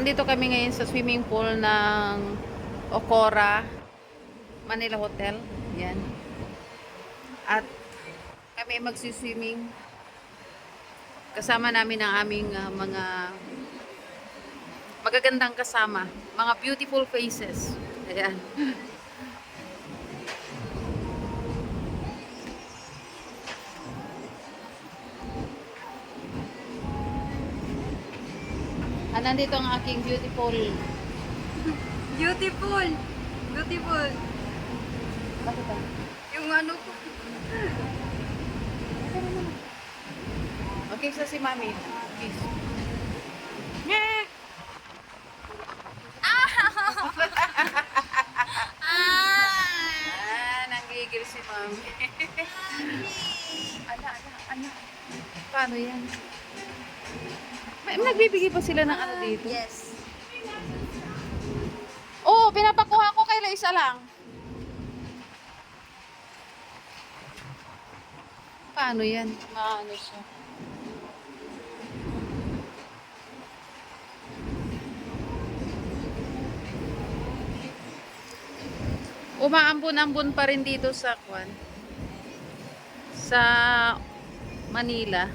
Nandito kami ngayon sa swimming pool ng Okora Manila Hotel. Yan. At kami magsiswimming. Kasama namin ang aming mga magagandang kasama. Mga beautiful faces. Ayan. Nandito ang aking beautiful. Beautiful. Beautiful. Bakit ba? Yung ano ko. Okay, sa si Mami. Please. Nyeh! Nanggigil si Mami. Ana. Paano yan? Nagbibigay pa sila ng ano dito? Yes. Oo, pinapakuha ko kay isa lang. Paano yan? Maano siya? Umaambon-ambon pa rin dito sa Kwan. Sa Manila.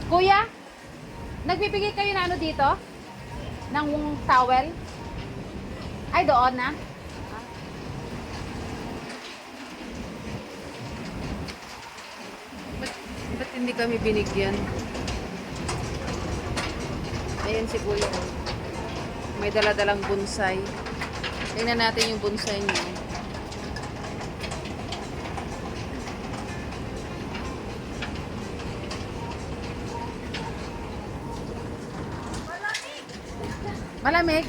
Kuya, nagbibigay kayo na ano dito? Ng towel? Ay, doon na? Ba't hindi kami binigyan? Ayan si Kuya. May dala-dalang bonsai. Tingnan natin yung bonsai niya. Malamig.